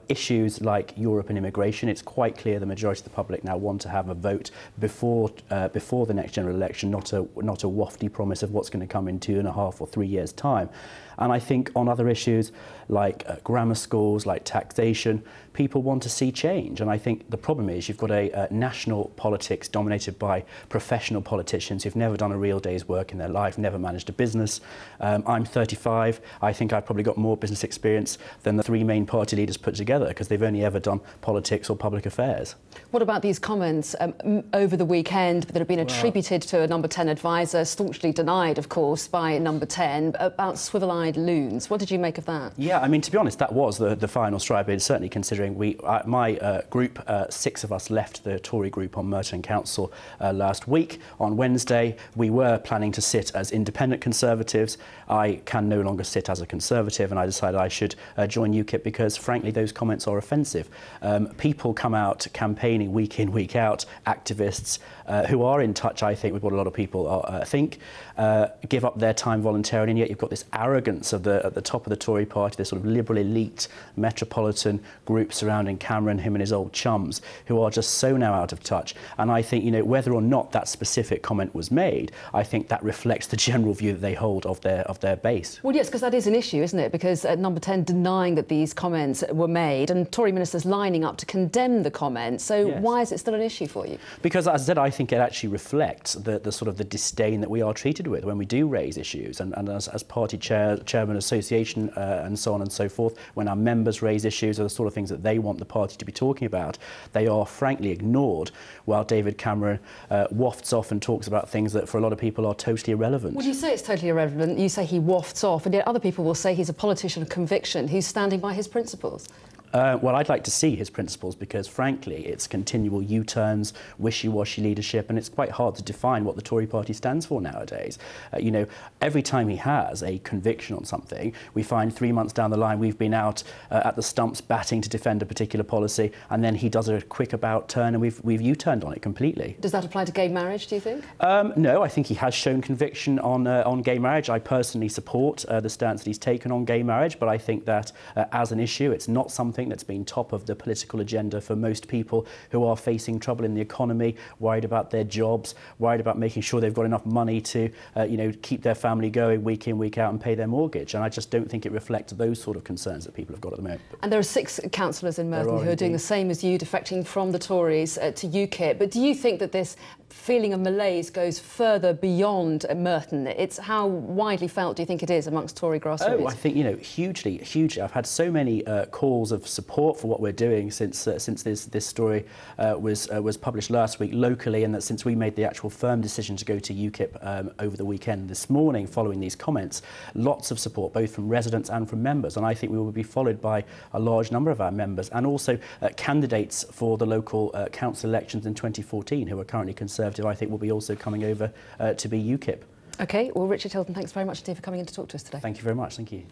Issues like Europe and immigration, it's quite clear the majority of the public now want to have a vote before the next general election, not a wafty promise of what's going to come in 2.5 or 3 years' time. And I think on other issues like grammar schools, like taxation, people want to see change. And I think the problem is you've got a national politics dominated by professional politicians who've never done a real day's work in their life, never managed a business. I'm 35. I think I've probably got more business experience than the 3 main party leaders put together, because they've only ever done politics or public affairs. What about these comments over the weekend that have been attributed to a number 10 advisor, staunchly denied, of course, by number 10, about swivel-eyed loons? What did you make of that? Yeah, I mean, to be honest, that was the final straw. But certainly considering my group, 6 of us left the Tory group on Merton Council last week. On Wednesday, we were planning to sit as independent Conservatives. I can no longer sit as a Conservative, and I decided I should join UKIP because, frankly, those comments are offensive. People come out campaigning week in, week out, activists who are in touch, I think, with what a lot of people think, give up their time voluntarily, and yet you've got this arrogance at the top of the Tory party, this sort of liberal elite metropolitan group surrounding Cameron, him and his old chums, who are just so now out of touch. And I think, you know, whether or not that specific comment was made, I think that reflects the general view that they hold of their base. Well, yes, because that is an issue, isn't it? Because number 10 denying that these comments were made, and Tory ministers lining up to condemn the comments. So yes. Why is it still an issue for you? Because, as I said, I think it actually reflects the sort of the disdain that we are treated with when we do raise issues, and as party chairman association and so on and so forth, when our members raise issues or the sort of things that they want the party to be talking about, they are frankly ignored, while David Cameron wafts off and talks about things that for a lot of people are totally irrelevant. Well, you say it's totally irrelevant, you say he wafts off, and yet other people will say he's a politician of conviction who's standing by his principles. Well, I'd like to see his principles because, frankly, it's continual U-turns, wishy-washy leadership, and it's quite hard to define what the Tory party stands for nowadays. You know, every time he has a conviction on something, we find 3 months down the line we've been out at the stumps batting to defend a particular policy, and then he does a quick about turn and we've U-turned on it completely. Does that apply to gay marriage, do you think? No, I think he has shown conviction on gay marriage. I personally support the stance that he's taken on gay marriage, but I think that as an issue, it's not something that's been top of the political agenda for most people who are facing trouble in the economy, worried about their jobs, worried about making sure they've got enough money to, you know, keep their family going week in, week out and pay their mortgage. And I just don't think it reflects those sort of concerns that people have got at the moment. And there are 6 councillors in Merton who are doing the same as you, defecting from the Tories to UKIP. But do you think that this feeling of malaise goes further beyond Merton? It's how widely felt do you think it is amongst Tory grassroots? Oh, I think, you know, hugely. I've had so many calls of support for what we're doing since this story was published last week locally, and that since we made the actual firm decision to go to UKIP over the weekend this morning following these comments, lots of support both from residents and from members, and I think we will be followed by a large number of our members and also candidates for the local council elections in 2014 who are currently Conservative. I think will be also coming over to be UKIP. OK, well, Richard Hilton, thanks very much indeed for coming in to talk to us today. Thank you very much. Thank you.